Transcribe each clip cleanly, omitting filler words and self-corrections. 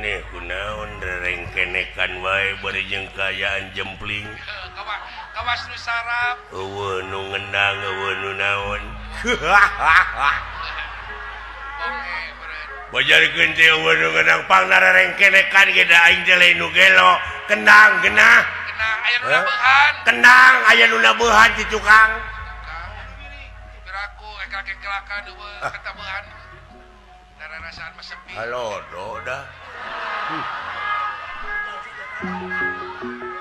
maneh kunaon rerengkenekan wae bari jeung kayaan jempling. Kawas nu sarap. Eueuh nu ngendang eueuh nu naon. Bajarkeun teh eueuh nu ngendang pangna rerengkenekan ge da aing teh lain nu gelo. Kendang genah. Genah aya nu nabeuhan. Kendang aya nu nabeuhan ti tukang. Biraku ekrak-ekrakan eueuh katabehan. Dara rasaan mah sepi. Halo, dah.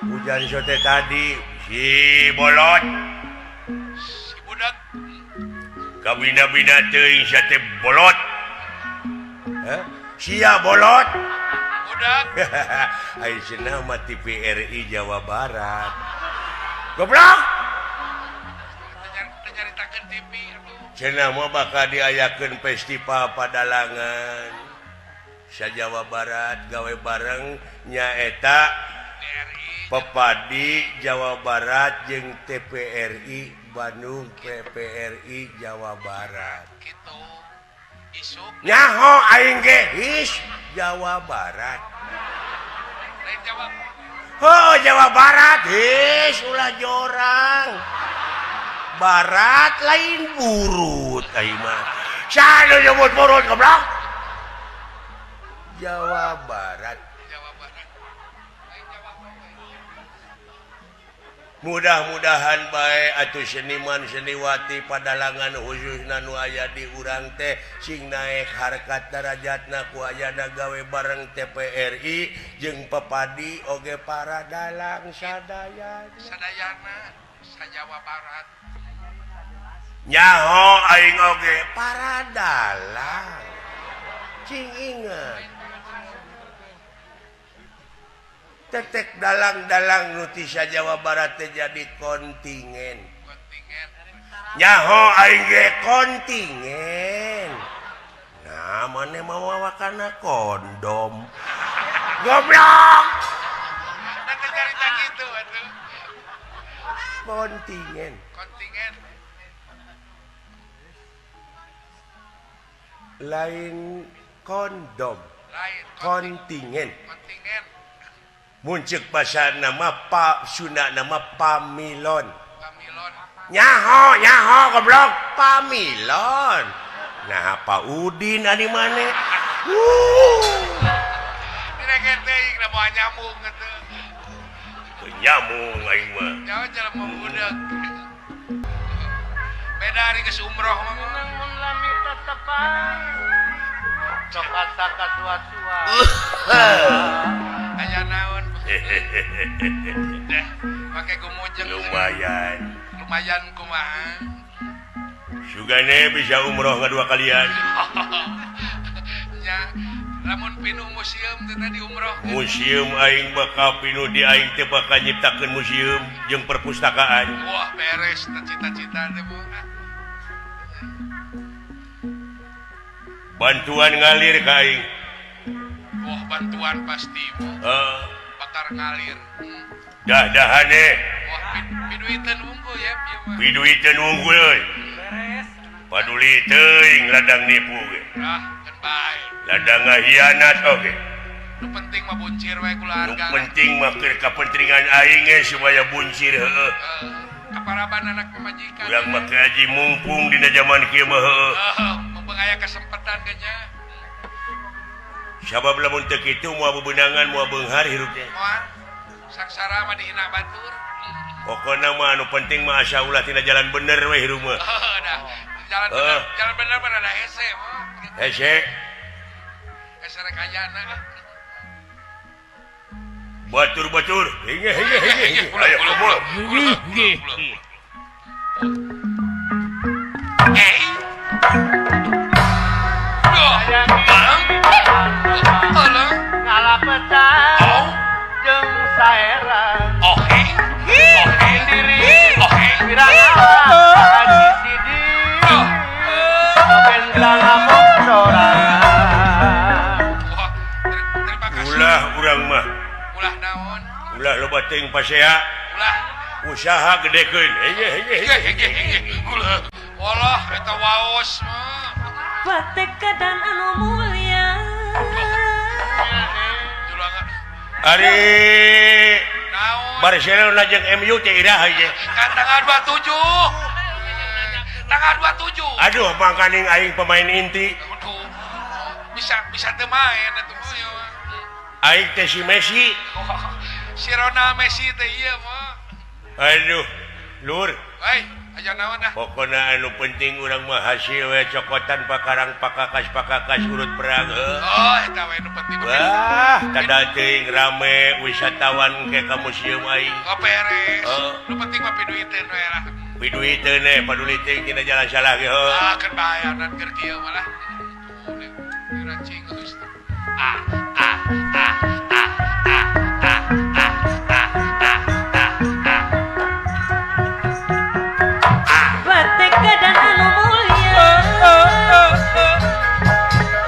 Hujan sote tadi si bolot. Si budak. Kabina-bina teuing sate bolot. Sia bolot. Budak. Ai cenah mah TVRI Jawa Barat. Goblok. Nyaritakeun TV atuh. Cenah mah bakal diayakeun festival Padalangan. Sa Jawa Barat gawe bareng nyaeta Pepadi Jawa Barat jeung TPRI Bandung PPRI Jawa Barat. Kitu. Isuk. Nyaho aing ge his Jawa Barat. Lain Jawa. Oh, Jawa Barat his ulah jorang. Barat lain burut aing mah. Saha nyebut burut goblok? Jawa Barat. Jawa Barat. Lain Jawa Barat. Mudah-mudahan bae atuh seniman seniwati Padalangan khususna nu aya di urang teh sing naek harkat darajatna ku ayana gawe bareng TPRI jeung Pepadi oge para dalang sadayana. Sadayana sa Jawa Barat. Nyaho aing oge para dalang. Cing inget. Tetek dalang-dalang nu ti sa Jawa Barat teh jadi kontingen. Nyaho aing ge kontingen. Nah, maneh mawawakana kondom. Goblok. Nah, carita gitu atuh. Kontingen. Kontingen. Lain kondom. Lain Kontingen. Kontingen. Muncul bahasa nama Pak Sunda nama pamilon. Pamilon. Nyaho goblok pamilon. Nah Pak Udin adi maneh. Direket teuing da moal nyambung atuh. Nyambung aing mah. Jawa jalan membudak. Beda hari geus umroh mah. Mun lami tetepan. Sok asa kasuat-suat. Aya naon? Deh, make gumujeng. Lumayan kumaha. Sugane bisa umroh kedua kalian. Nya, lamun pinuh museum teh tadi umroh. Museum aing bakal pinuh di aing teh bakal nyiptakeun museum jeung perpustakaan. Wah, beres cita-cita teh, Bu. Bantuan ngalir ka aing. Wah, bantuan pasti, Bu. Bakar ngalir. Dah-dahane. Wah, piduiteun unggul ya, ieu mah. Piduiteun unggul euy. Beres. Paduli teuing ladang nipu ge. Ah, kan bae. Ladang ngahianat oge. Nu penting mah buncir we Nu keluarga. penting mah keur kapentingan aing ge supaya buncir heueuh. Kaparaban anak pemajikan. Urang mah kaji mumpung dina zaman kieu mah heueuh. Mumpung aya kesempatan ge nya. Sabab lamun teu kitu moal bebenangan moal beunghar hirup teh. Moal saksara mah dihina batur. Pokona mah anu penting mah asa ulah tina jalan bener we hirup mah. Dah. Jalan bener mah ada hese mah. Hese Hese rek ayana. batur. Henge. Ayo kumpul. Ngalah pecan jeung saeran. Sendiri wirana di sidi. Bentang amok sorangan. Terima kasih. Ulah urang mah. Ulah naon? Ulah loba teuing pasea. Ulah. Usaha gedekeun. Henge. Ulah. Walah eta waos mah. Batek kedan anu mulia Ari Naon? Barcelona jeung MU teh iraha ieu. Kan tanggal 27. Tanggal 27. Aduh, mangkaning aing pemain inti. Aduh. Bisa teu main atuh mah. Aing teh si Messi. Si Ronald Messi teh ieu mah. Aduh, Lur. Hei, aja naon dah. Pokona anu penting urang mah hasil we cokotan pakarang pakakas urut perang. Oh, eta we nu penting. Wah, tada teuing rame wisatawan ke ka museum aing. Oh, beres. Nu penting mah piduiteun we lah. Piduiteun we paduli teuing tina jalan salah ge. Ah, keur bayaran keur kieu mah lah. Rancing geus. dan anu mulia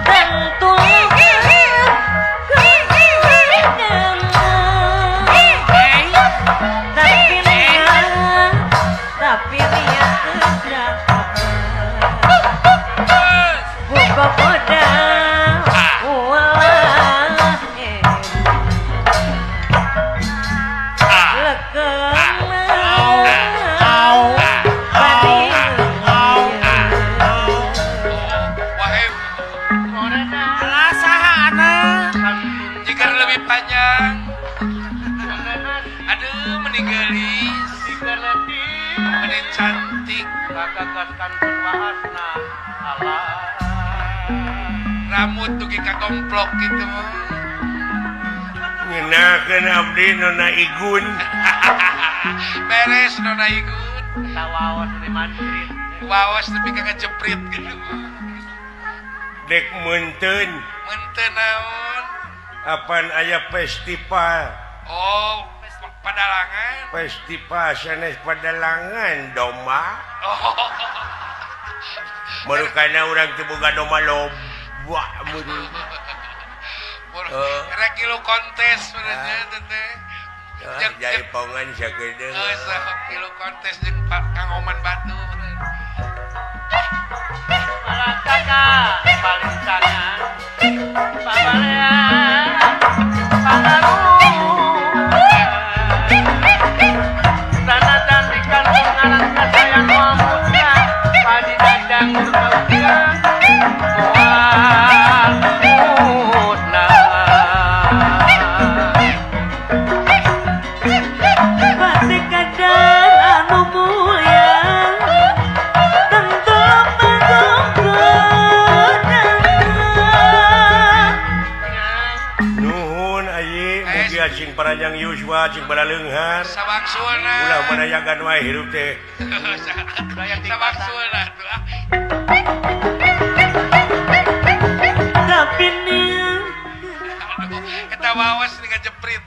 dan tulus tapi dia tidak buka pedang ulah panjang aduh meninggalis menin cantik kakakaskan wahasna Allah rambut tuh kita komplok gitu ngenakeun abdi nona Igun beres nona Igun tawawas di Madrid wawas tapi kagak jeprit gitu dek munteun naon apaan aya festival oh padalangan festival sanes padalangan domba oh baru kana urang teu boga domba loba mun rek kilo kontes sebenarnya teh jai pongan sakedeung kilo kontes jeung Kang Oman Batu malah kakak paling sangat pabalea padaru sana cantikan pengalan kasayang wamutnya padi dadang berkaukian muatna pasti kadang anu mulia tentu nuhun ayi mugi cing paranjang Yuswa cing balaleunghan sabaksulna ulah manayagan wae hirup teh sabaksulna tuh tapi nih kita wawas dengan jeprit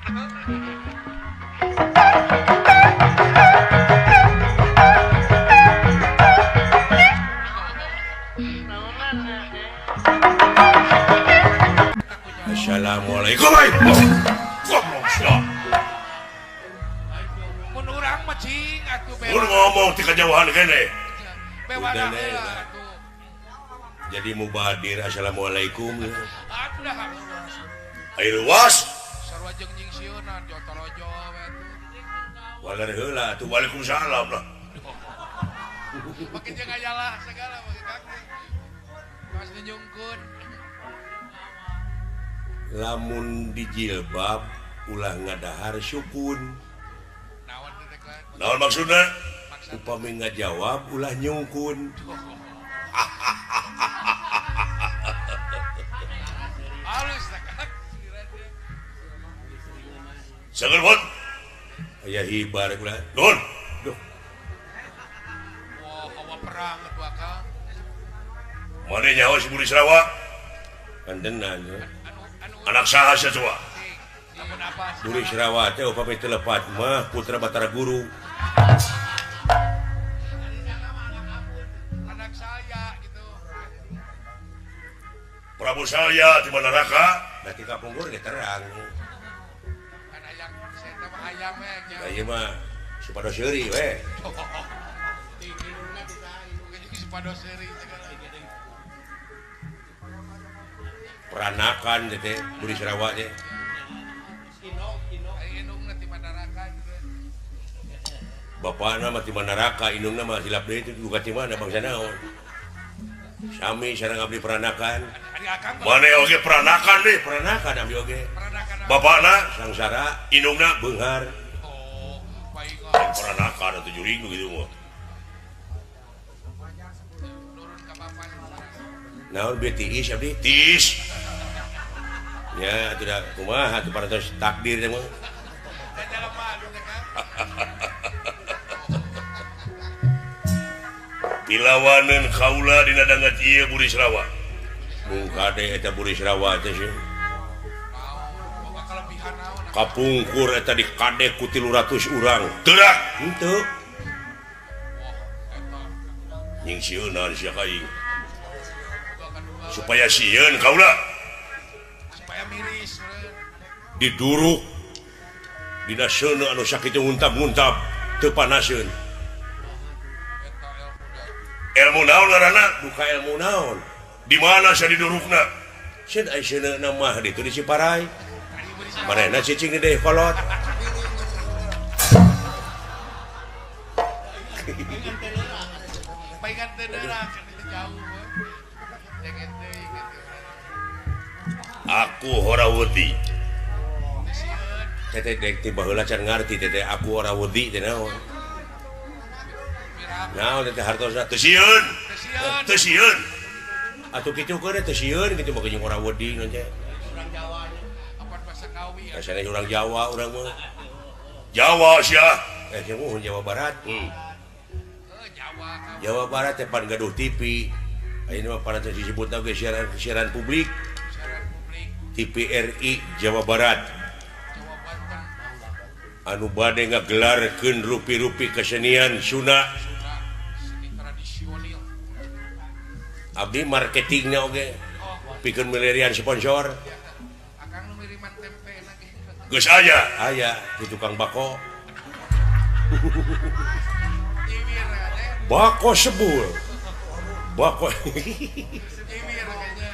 Assalamualaikum mun urang mah cing atuh Mun ngomong ti kajauhan kene bewada Udah, heula atuh jadi mubadir assalamualaikum atuh dah ayo luas sarua jeung nying sieunan jotolojo we walar heula tuh waalaikumsalam lah makin jeung ayalah segala makin kaki pas nyungkun lamun di jilbab ulah ngadahar sukun naon teh kan naon maksudna upami ngajawab ulah nyungkun halus teh kan sangat buat aya hibar ulah don duh wah hawa perang atuh akang mana nyawa si Budi Sarawak kantenan anak saha satua namun apa Budi Sarawak teh upami teu lepat mah putra Batara Guru anak saya gitu Prabu Salya di mana neraka berarti kapung gue terang kan ayam saya teh mah ayam we nya nah ieu mah supados seuri we tingginya bisa si padoseri segala peranakan teh Budi Sarawak teh Bapak nama di neraka, indung nama silap deui itu juga di mana bangsa naon. Sami sareng abdi peranakan. Ari Akang Mana oge peranakan deh, peranakan abdi oge. peranakan. Bapakna sangsara, indungna beunghar. Oh, baik. Peranakan atuh jurig gitu mah. Turun ka bapak. Naon bieu tiis abdi? Tiis. Ya, tidak kumaha atuh parantos takdir teh mah. Dan dalam malu teh kan. Pilawanan kaula dina dangat ieu Buris Rawa. Mung kade eta Buris Rawa teh sih. Boga kalebihan naon. Kapungkur eta di kade ku 300 urang. Teudak henteu. Nying sieun naon sia kaing. Supaya sieun kaula Supaya miris. diduruk dina seuneu anu sakitu nguntap-nguntap teu panaseun. Ilmu naon ngaranna? Buka ilmu naon. Di mana saya didurukna? Sieun aya seuneuna mah ditu di Ciparai. Manehna cicing di deui kolot. Baikkan teu deurang itu jauh. Jangan deui gitu. Aku Horawudi. Sieun. Teteh dek ti baheula can ngarti teteh aku Horawudi teh naon. Naon teteh hartosna teu sieun. Sieun. Teu sieun. Atuh kitu keun teu sieun kitu mah jeung Horawudi naon teh. Apa bahasa Kawi? Rasanya orang Jawa orang mah. Jawa sia. Jawa Jawa Barat. Jawa. Jawa Barat teh pan gaduh TV. Ayeuna mah parantos disebutna ge siaran publik. Siaran publik TVRI Jawa Barat. Jawa Banten. Anu bade ngagelarkeun rupi-rupi kesenian Sunda. Seni tradisional. Abdi marketingnya oge. Pikeun milerian sponsor. Akang nu miriman tempe lagi. Geus aya di tukang bako. Iwir teh. Bako sebul. Bako. Iwir kayaknya.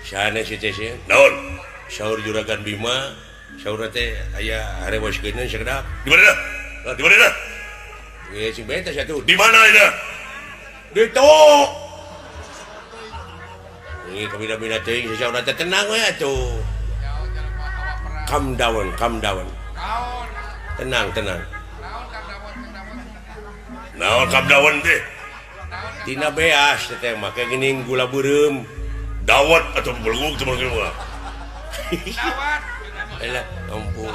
Sana si teh sia. Naon? Saur Juragan Bima, saur teh aya harewaskeunna sakedap. Di mana dah? Di mana dah? Ye si beta satu. Di mana ida? Di to. Ini kabina-bina teuing si saur teh tenang we atuh. Jauh jalan hawa perang. Calm down. Naon? Tenang. Naon Naon calm down teh? Naon Tina beas teh make geuning gula beureum. Dawat atau beluguk teh mah. Dawat. Elah, ampun.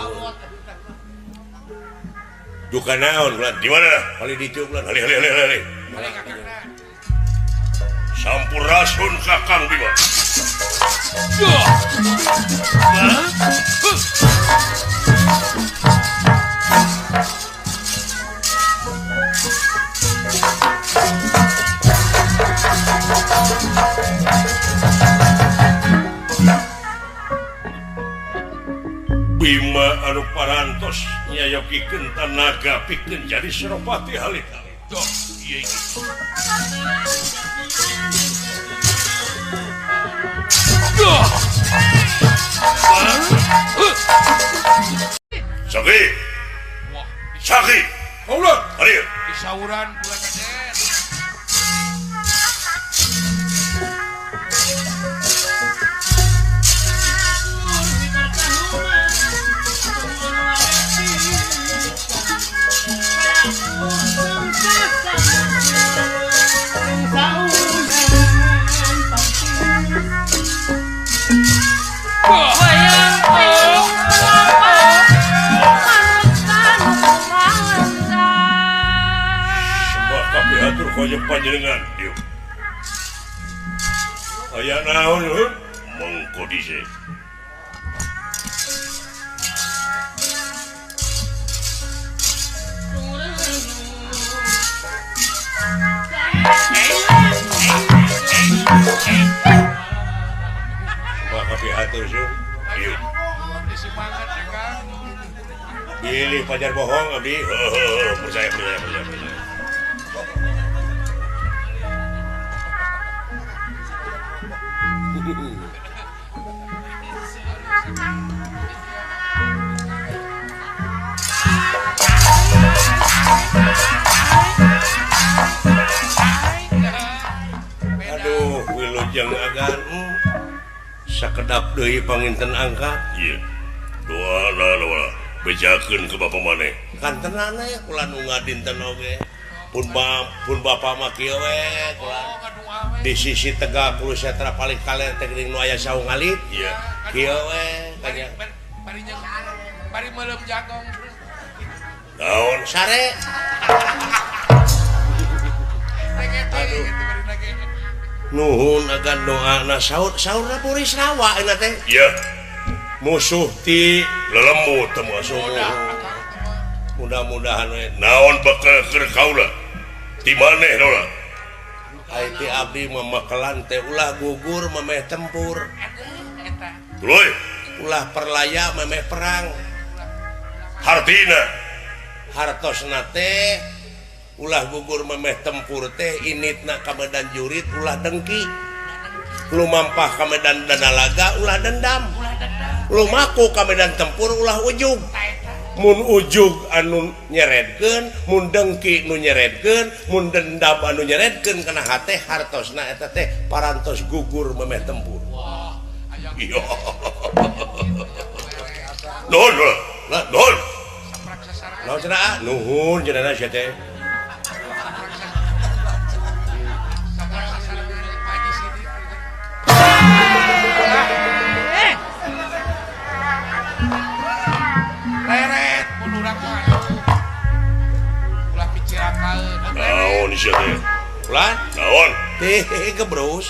Duka naon, Bulan? Di mana? Kali dicu, Bulan. Hali. Balik Akangna. Sampurasun Kakang Bima. Bima anu parantos nyayokikeun tanaga pikeun jadi Senopati halita. Dah, ieu gitu. Saki. Wah, Saki. Kaulah. Hari. di sauran bulan Aden. Sembah kabeh atur kaya panjenengan. Yuk. Aya naon, mengko dhisik. Wah, kabeh atur sih. Yuk. Di semangat ya kan. Pilih pacar bohong, abdi. Percaya. Aduh Wilujeng agan sakedap deui panginten angkat Iya. Doa bejakeun ke Bapak maneh. kan tenan we kula nu ngadinten oge pun bapak mah kieu we kula di sisi Tegak Hulu Setra paling kaler teh geuning nu aya saung alit Iya. kieu we kanya Bari meuleum jagong. Naon? sare Aduh. nuhun agan doana saurna puris rawa euna teh Iya. musuh ti Lelemut teu masuk. mudah-mudahan we Naon bakal keur kaula? Ti maneh naon? ai ti abdi memakelan teh ulah gugur memeh tempur Tuluy. ulah perlaya memeh perang Hartina. hartosna teh ulah gugur memeh tempur teh initna ka medan jurit ulah dengki lumampah ka medan danalaga ulah dendam lumaku ka medan tempur ulah ujug mun ujug anu nyeredkeun mun dengki nu nyeredkeun mun dendam anu nyeredkeun kana hate hartosna eta teh parantos gugur memeh tempur Iya. Naon? Naon? naon cenah nuhun cenah sia teh Leret mun urang mah. Ulah picirakeun. Naon sia teh? ulah Naon? teh gebrus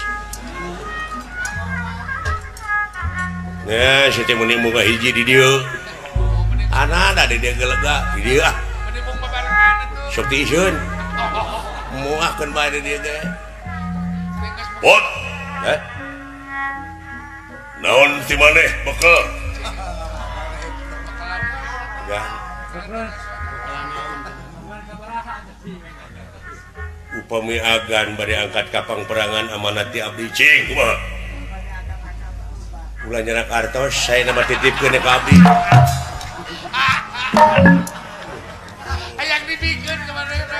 nah si teh meni muga hiji di dieu ana di dieu gelega di dieu ah Mending mung babarengan atuh. sok tiiseun muahkeun bae di dieu teh Pot. eh Naon ti maneh bakal? enggak upami agan bade angkat kapang perangan amanat ti abdi Cing kumaha? ulah nyerak artos saya nama titipkeun ka abdi Hayang dibikeun ka manehna.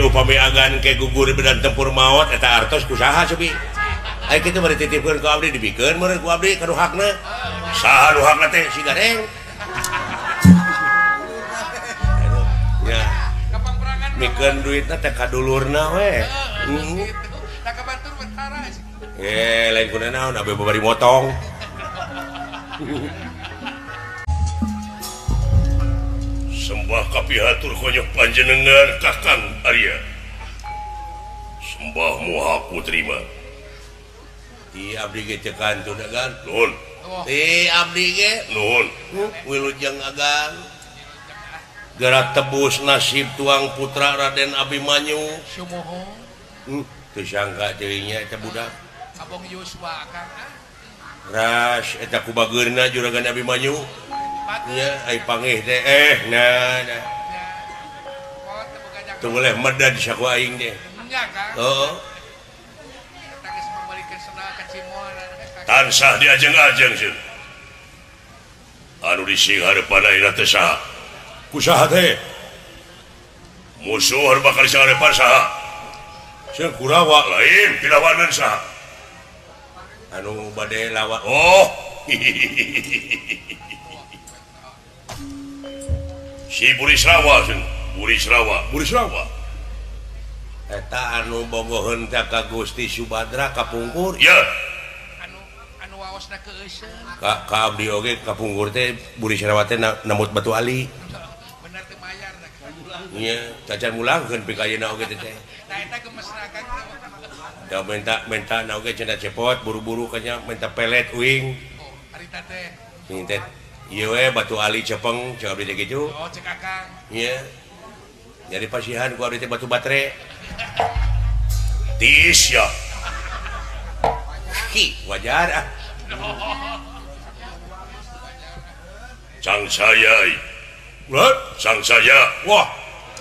upami agan ke gugur di medan tempur maut eta artos kusaha sebi aya kitu bari titipkeun ka abdi dibikeun meureun ku abdi kanu hakna Saha nu hakna teh? si gareng ya Kapang perangan mikeun duitna teh kadulurna we gitu. Da kabatur betara sih. lain kuna naon abe bari motong Sembah kapihatur konyok panjenengan Kakang Arya. Sembahmu aku terima. ti abdi ge cekan teu dagan Nuhun. ti abdi ge Nuhun. wilujeng agan gerak tebus nasib tuang putra Raden Abimanyu Sumuhun. teu sangka dirinya eta budak Abong Yuswa Kang. ras eta kubageurna juragan Abimanyu Pat. nya ai pangeh teh nah Pot boga jago. teu boleh medad saku aing deh Nya Kang. oh Kita geus membalikeun sendal ka Cimol. Tansah diajeng-ajeng sih. Anu dising harapan ayeuna teh saha? kusaha teh Musuh harus bakal dising harapan saha? sieun Kurawa Lain pilawanan saha? anu bade lawan Oh. Si Burisrawa sih. Burisrawa. Burisrawa eta anu bogoheun teh ka Gusti Subadra kapungkur Ya. Anu waosna keeuseun. ka abdi oge kapungkur teh Burisrawa teh namut Batu Ali Bener teu mayar da. nya cacan mulangkeun pikayeuna oge teh Nah eta gemesna Kang. da menta na oge cenah cepot buru-buru kanya menta pelet uing Oh, harita teh. ini teh ieu we Batu Ali cepeng cek abdi teh kitu Oh, cek Akang. nya jadi pasihan ku abdi teh batu batre Tiis ya. ki wajar ah Sang saya. What? Sang saya. Wah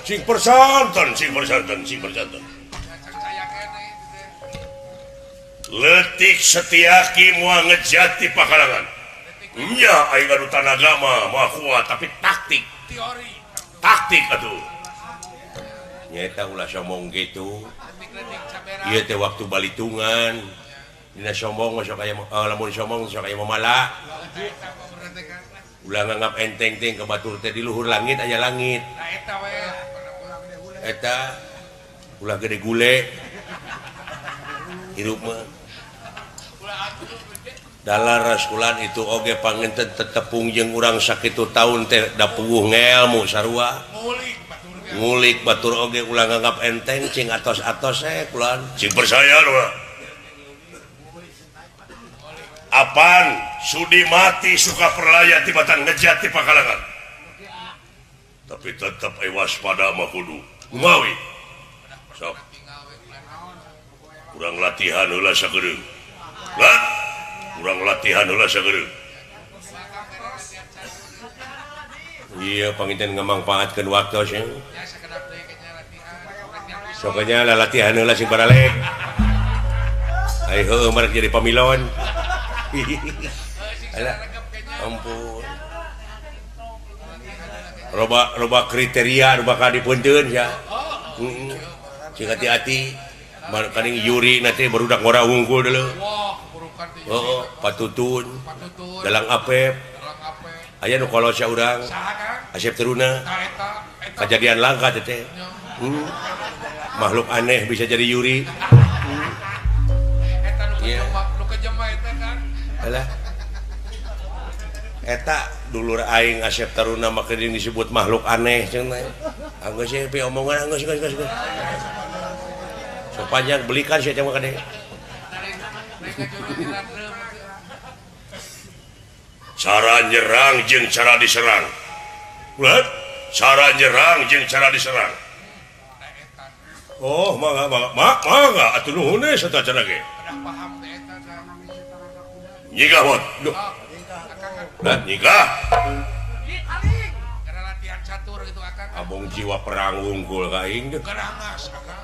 cing persantan Sing persantan. Cek saya kene. Letik Setiaki moal ngejat di pakalangan. Nya aing anu tanaga mah kuat tapi taktik. Teori. taktik atuh nyata ulah sombong gitu iya teh waktu balitungan dina sombong sok aya lamun sombong sok aya mamala ulah nganggap enteng teh ke batur teh di luhur langit aya langit eta ulah gede gule hirup mah dalar raskulan itu oge panginten tetepung jeung urang sakitu taun teh da puguh ngelmu sarua ngulik batur oge ulah nganggap enteng cing atos-atos kulan cing percaya mah apan sudi mati suka perlaya tibatan ngejat ti pakalangan tapi tetep waspada mah kudu kumawi sok kurang latihan heula sagedeung lah kurang latihan heula sagedeung iya panginten ngamangpaatkeun waktu sih sokanya latihan heula sing baralek ai heueuh marek jadi pamilon alah ampun loba kriteria nu bakal dipunteun ya sing hati-hati kaning yuri nanti barudak ngora unggul deuleu patutun dalang apep aya nu kolosnya urang Asep Teruna kejadian langka teh makhluk aneh bisa jadi yuri alah eta dulur aing Asep Taruna make disebut makhluk aneh cenah anggeus pi omongan anggeus sepanjang belikan sia mah kade cara nyerang jeung cara diserang ulah cara nyerang jeung cara diserang oh mangga atuh nuhun deui satacana ge nyigah mot nyigah karena latihan catur gitu akang abong jiwa perang unggul ka aing teh garangas akang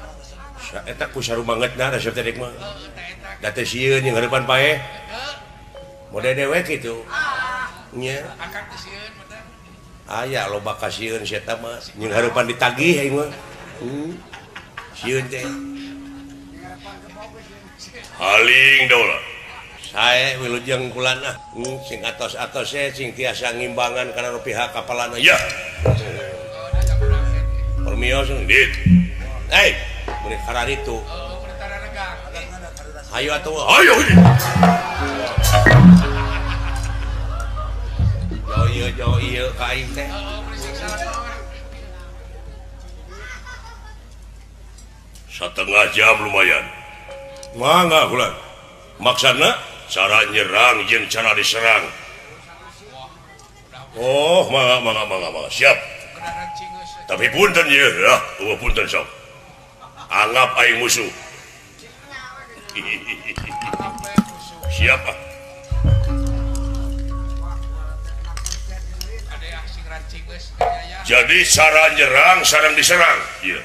eta ku sarumangetna resep teh mah da teh sieun jeung hareupan paeh mode dewek kitu nya akang teh sieun bener aya loba ka sieun sia eta mah jeung hareupan ditagih aing mah sieun teh haling daula sae wilujeng kulana sing atos-atos sing tiasa ngimbangan kana pihak kapalana ya permios dit hei mun karar itu ayo atuh ayo jo ieu ka aing teh setengah jam lumayan mangga kulan maksudna cara nyerang jeung cara diserang oh mangga siap tapi punten ya punten sok anggap aing musuh siapa jadi cara nyerang sareng diserang iya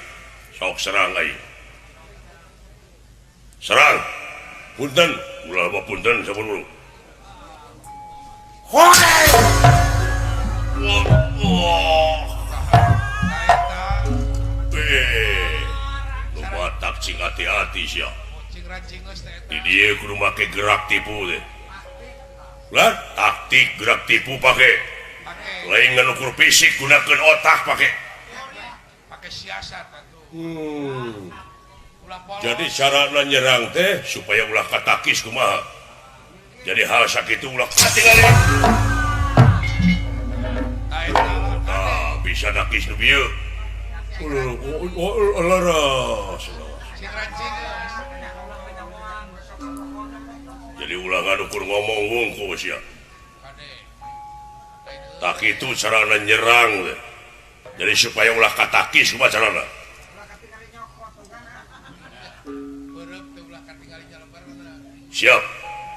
sok serang aing serang punten ulah apa punten sampun hoi lu batak cing hati-hati sia di dia kudu make gerak tipu teh lah taktik gerak tipu pake lain ngukur fisik gunakan otak pake siasat jadi cara nyerang teh supaya ulah katakis kumaha jadi hal sakitu ulah katingali bisa nakis nu bieu laras jadi ulah ngadukur ngomong wungku sia tak itu cara nyerang jadi supaya ulah katakis kumaha carana siap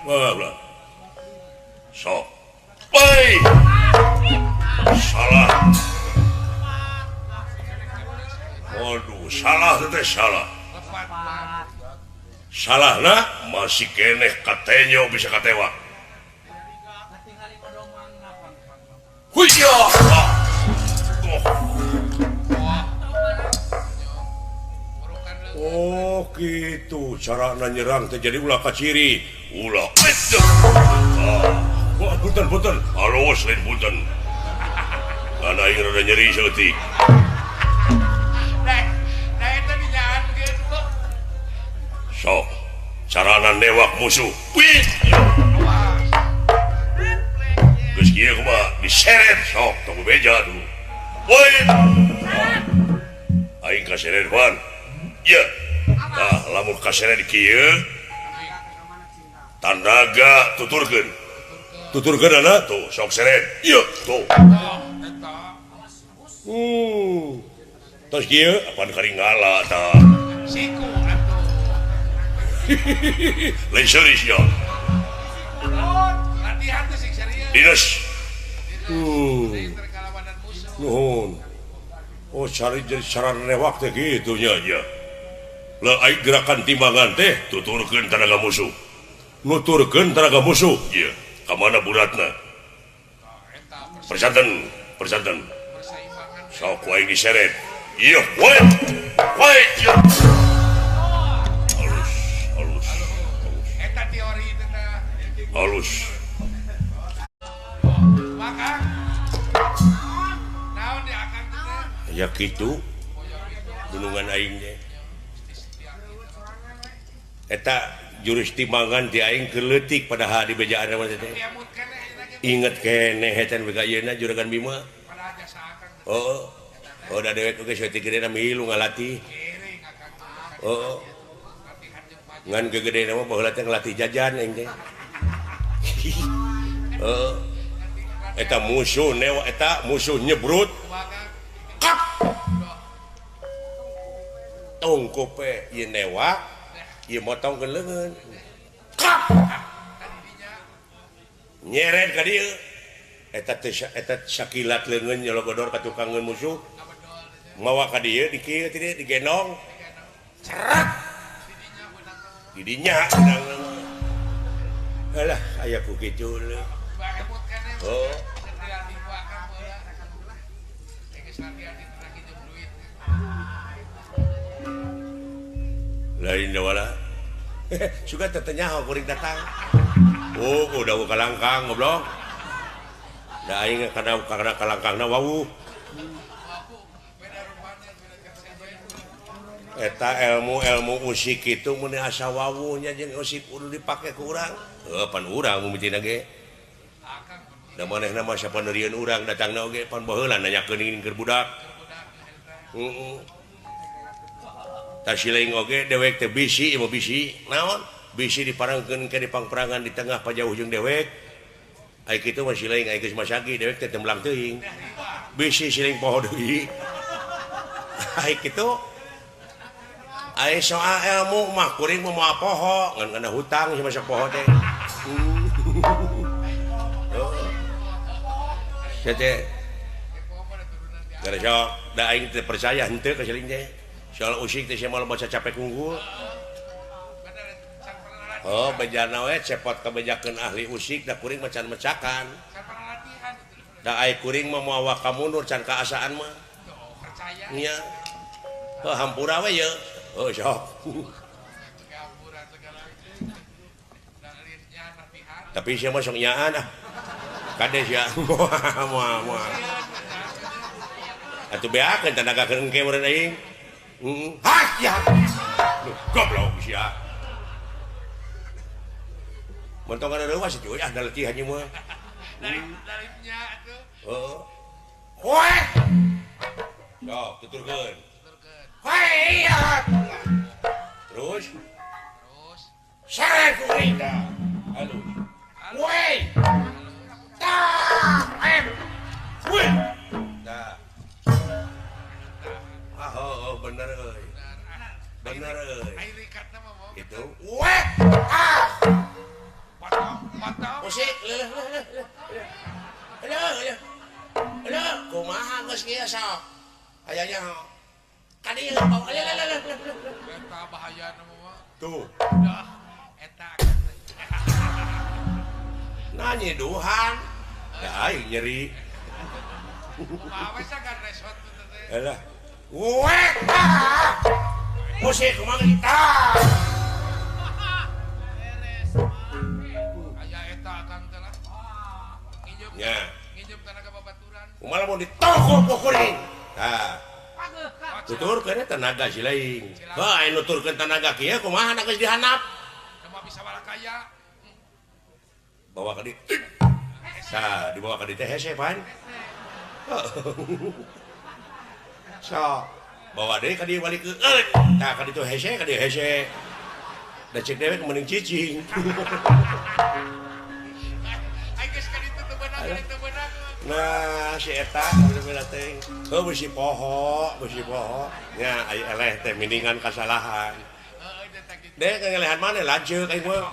wah sok baik salah waduh salah teh salah nah masih keneh katenyo bisa katewa huya Oh gitu cara nyerang terjadi ulah kaciri ulah punten halus lain punten karena aing rada nyeri seutik Nah itu dinyaan gitu. sok carana newak musuh wih Awas. geus kieu kumaha diseret sok tunggu beja dulu woi aing kaseret pan ya nah lamun kaseret kieu tandaga tuturkeun anak tuh sok seret iya tuh terus kieu apaan karingala tah Siku atuh. lain serius ya Latihan tuh sing serius. dinas Terkalawanan musuh. nuhun oh cari jadi cara newak teh gitu nya ya lah aing gerakan timbangan teh tuturkeun tenaga musuh nuturkeun tenaga musuh iya kamana buratna persanten Persaimbangan. sok ku aing diseret iya woi iya halus Eta teori itu teh. halus Maka naon di akang teh? ya gitu gunungan aing teh eta jurus timbangan ti aing keleutik pada di bejaan mah teh Diamut keneh eta ge inget keneh etan bega yeuna juragan Bima pada jasa akang oh da dewek oge saeutik gedena milu ngalatih kiring akang teh. Latihan jeung pagi. ngan gegedena mah baheula teh ngelatih jajan aing teh eta musuh newa eta musuh nyebrut Maka tong kope ieu newa ieu motongkeun leungeun nyeret ka dieu eta sakilat leungeun nyologodor ka tukangeun musuh mawa ka dieu di kieu teh digendong cerak didinya sedang alah aya ku kitu diamut keneh. oh Latihan di akang bola. Geus latihan di tengah hidup duit. lain wala suka tetenya kuring datang oh udah buka langkang goblok da aing kana kalangkangna wawuh Beda rupanya beda konsep. eta ilmu usik itu mun asa wawuhnya jeung usik kudu dipake ku urang pan urang mimitina ge Akang da manehna mah sapaneurieun urang datangna oge pan baheula nanyakeun ingin keur budak heeh tasileing oge dewek teh bisi ieu bisi naon bisi diparangkeun ke dipangperangan di tengah pajauh jeung dewek ai kitu mah sileing ai geus masagi dewek teh temblang teuing bisi sileing poho deui ai kitu ai soal ilmu mah kuring mah moal poho ngan kana hutang si masak poho teh teh gara sok da aing teh percaya henteu ka sileing teh soal usik teh sia mah baca capek unggul oh bejana we cepot kabejakeun ahli usik da kuring macan mecakan da ai kuring mah moal ka mundur can kaasaan mah percaya. nya oh hampura we ye oh sok Gamburan segala itu. Dan lirnya latihan. tapi sia mah sok nyaan ah kades ya moal atuh beakeun tenaga keun ke meureun aing hah ya duh goblok sia montongan ada was cuy ada latihan ieu mah Darimnya itu. heeh hoe sok tuturkeun hoe ya terus Terus. seret kuring dah halus woi dah woi dah oh bener euy bener euy Air ikatnya mah mau. itu weh Potong. musik halo kumaha geus kieu sok aya nya kadieu Eta bahaya nama mah. tuh Dah. Eta. nanya duhan da aing nyeri Kumaha we sagan resort teh. alah weh musik kumaha kita. Aya eta akang teh lah. Nginjem. Nya. Nginjem tenaga babaturan. Kumaha mau ditoko pukulin. Tah. Tuturkeun tenaga si lain. Wah, anu nuturkeun tenaga kieu kumaha geus dihanap. Nama bisa walakaya. Bawa ka di. Sa, dibawa ka di teh hese pan. So, bawa deh ka di balik ke. Tah ka ditu hese ka di hese. Da cek dewe mending cicing. Ai geus ka ditu teu beunang, teu beunang. Nah, si eta bener-bener teh. Heuh beusi poho. Nya aya eleh teh miningan kasalahan. Heeh, eta kitu. Deh ngelehan mana lanceuk aing mah.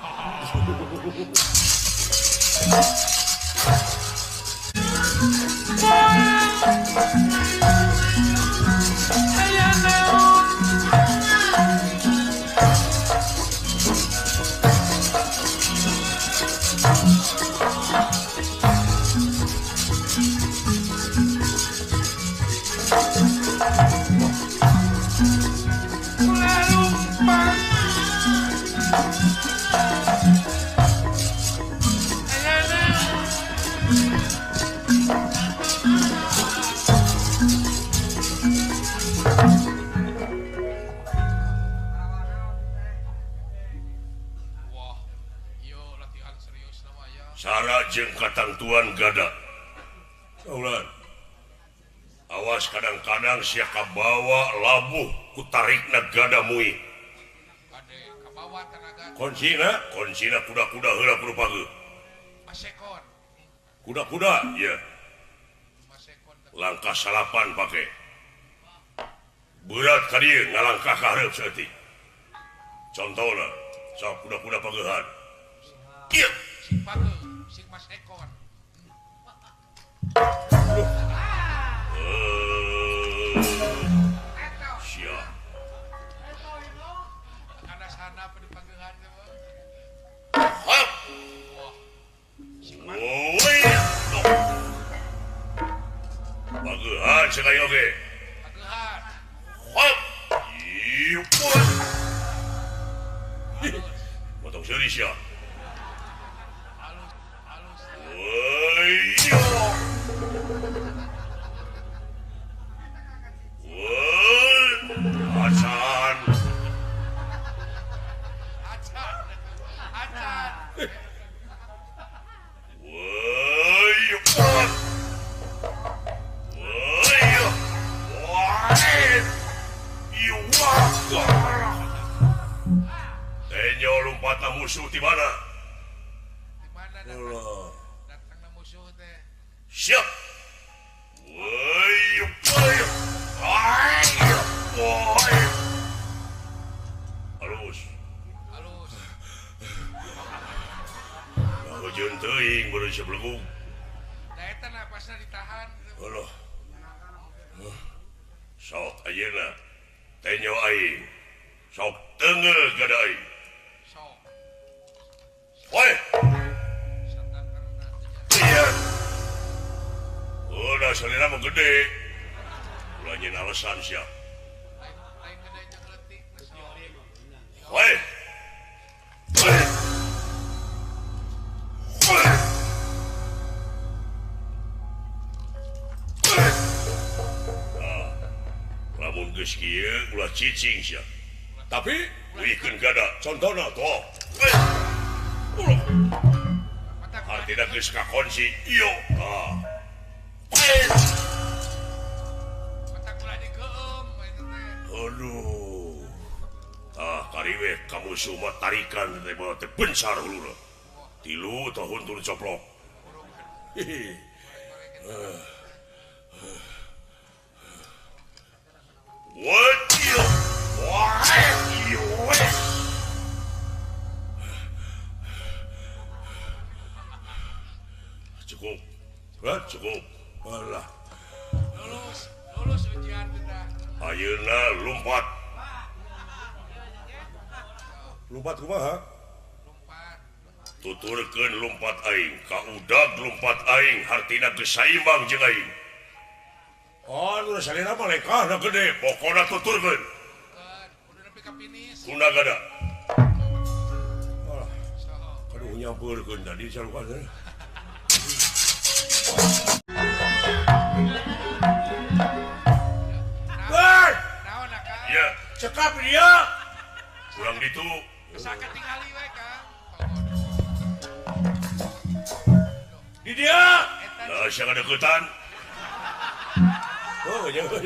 Wah, ieu latihan serius nama aya. Sara jeung katangtuan gada. Ulan. Awas kadang-kadang sia kabawa labuh ku tarikna gada muih. Ade kabawa tenaga Konsina kuda-kuda heula kudu pageuh. Masekon. Kuda-kuda, ya. Masekon. Langkah salapan pake. Berat ka dieu ngalangkah ka hareup saeutik. Contona, sok kuda-kuda pageuhan. Ieu. Sing pageuh, sing masekon. Sia. Kana sana apa di pageuhan teh mah. Hap. Wah, Woi. Pageuhan sekali oge. pageuhan. Hap. Ieu. Motong serius ya. Halus, halus. Woi. Hasan. Acan. Acan. Woi. Tenyo lompatna musuh di mana? Di mana Allah. datang musuh teh? Siap. Woi. Halus. Halus. Hujan teuing baru sebelum. Da eta napasna ditahan. Allah. Sok ayeuna tenyo aing. Sok teungeuh gada aing. Sok. Woi. Satan karena Iya. Udah salira mah gede. Ulanyin alasan siap. lain gede jeung leutik. Woi. Woi. Woi. Lamun geus kieu ulah cicing sia. Tapi wikeun gada contona toh. Artina geus kakonsi iyo. Mata kula digeum eta teh. Aduh. Kariwe kamu semua tarikan teh bawa teh bencar huluna. Tilu tahun turun coplok. What you? What you? Cukup. Cukup. Alah. Lulus ujian teh dah. Ayeuna lompat. Lompat kumaha? Lompat. Tuturkeun lompat aing, ka udag lompat aing, hartina geus saimbang jeung aing. Oh, nu salira mah lekahna gede, pokona tuturkeun. Bukan. Udah nepi ka Sunagada. Aduh nyampurkeun tadi salukan. Woi! Naon Kang? Ya, cekap dia. Kurang ditu. Kesaka tingali we Kang. Di dia. Nah, siang ada deketan. Oh, jangan.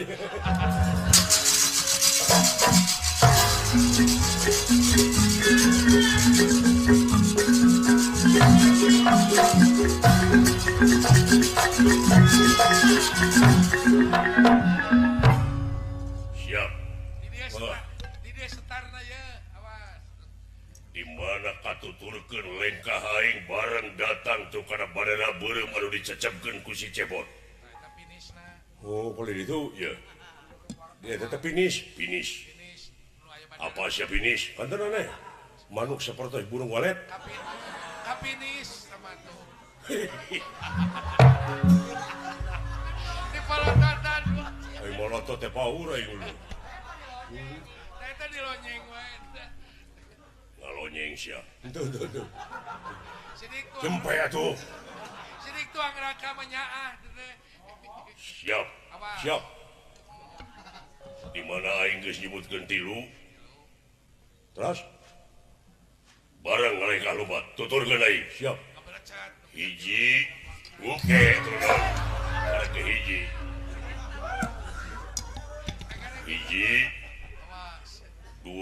Siap. Di dia setarna ya. Awas. Di mana katuturkeun lengkah aing bareng datang tuh kana badana beureum anu dicecepkeun ku si Cebot. Eta finishna. Oh, kalau itu ya. Dia tetap finish. Finish. Nu aya bandara. Apa sih finish? Kantor aneh. Manuk seperti burung walet. Ka finish sama tuh. Di palototan. Aing molotot teh paur aing dulu. Eta di lonyeng we. Ngalonyeng sia. Tuh. Sidik tuh. Jempe atuh. Sidik tuh angraka menyaah teh. Siap. Siap. Di mana aing geus nyebutkeun 3. Terus barang ngalengkah lumpat tuturkeun aing. Siap. Kaberecat. Hiji. Oke, turun. Ada ke hiji. Hiji. Awas. 2.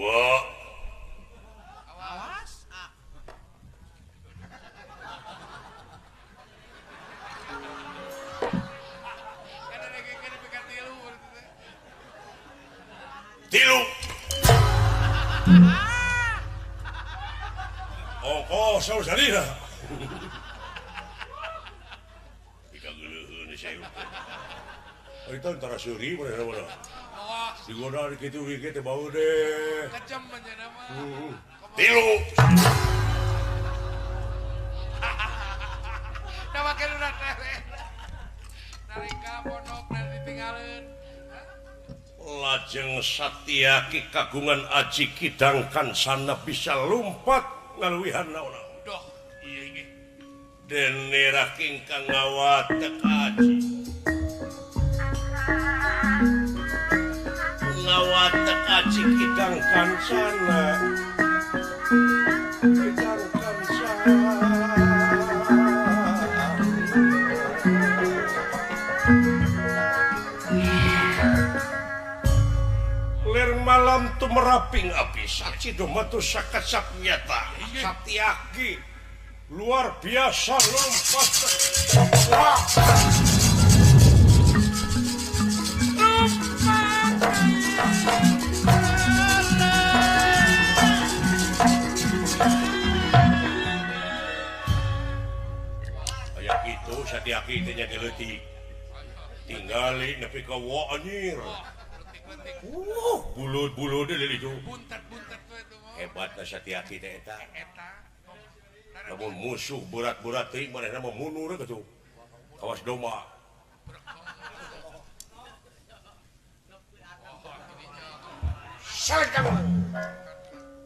Awas. Kan ada geger pekat tilu teh. 3. Oh, saudara. Ika geuleuheun saya. Itu antara seuri mana. Awas. Digoda di kitu teh bau deh. Kejem menjana mah. 3. Da make udah tele. Narika pondok dan ditinggalin. Lajeng Satyaki kagungan aji kidang kansana bisa lompat ngaluwihan naon. Doh, iya ge. Dene raking kang ngawatek aji. Ngawatek aji kidang kansana. Kidang kansana. Lir malam tu meraping api saksi domatu sakat sapnyata Satyaki luar biasa lompat. Wah. Kayak gitu Satyaki teh nya leutik. Tingali nepi ka wa anjir. Bulut-bulut deh itu. Buntat-buntat we tuh mah. Hebatna Satyaki teh eta. Eta. Namun musuh berat-berat teuing manehna mah mundur gitu. Kawas domba. Salak kamu.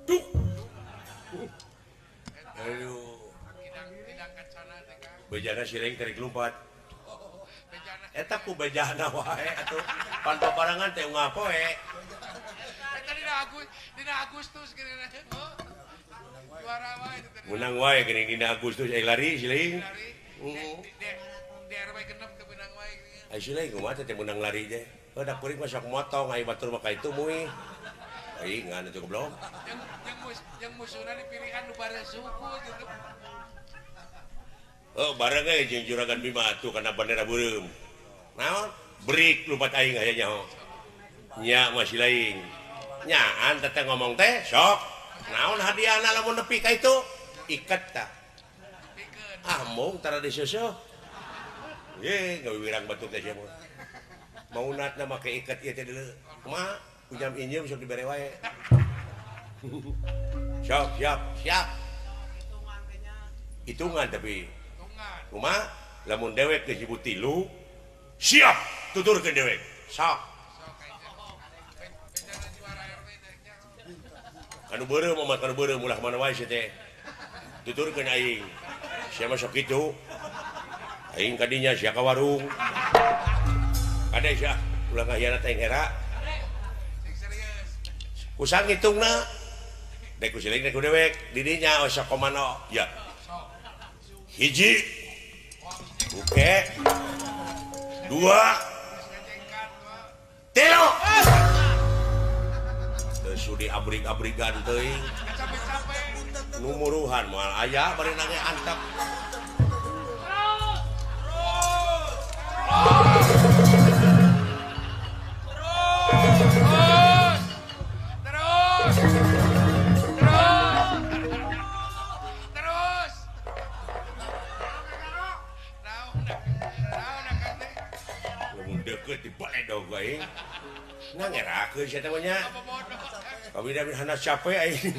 Duk. Aduh. Tidak kancana teh Kang. Bejana sireng tarik lompat. Bejana. Eta ku bejana wae atuh. Pan paparangan teh ngapoe. Eta dina Agustus geuna. Oh. Juara wae itu teh. Menang wae geuning dina Agustus ai lari siling. Lari. Di RW genep teh menang wae geuning. Ai siling kumaha teh menang lari teh. Udah kuring mah sok motong ai batur mah ka itu muih. Ai ngan atuh goblok. Yang musuhna dipilihan nu bare suku gitu. Oh, bareng jeung Juragan Bima atuh kana bandara beureum. Naon? Break lumpat aing aya nyaho. Nya masih lain. Nyaan teteh ngomong teh sok. Naon hadiahna lamun nepi ka itu? Iket tah. Pikeun. Ah, mung tara diseusuh. Ye, ngawirang batu teh sia mah. Maunatna make iket ieu teh deuleu. Kumaha? Ujam injeum sok dibere wae. Siap. Hitungan tapi. Tungan. Kumaha? Lamun dewek geus nyebut 3, siap tuturkeun dewek. Sok. Sok aja. Bejana juara RW teh nya. anu beureum umat anu beureum ulah mana wae sia teh tuturkeun aing sia mah sok kitu aing ka dinya sia ka warung kade sia ulah ngahianat aing hera kusang ngitungna dek kusiling dek dewek di dinya oh sok komano ya hiji oke dua telo sudi abrig-abrigan teuing numuruhan moal aya bari nange antep deket di baledog aing ngangerakeun sia teh nya kabida hana capek aing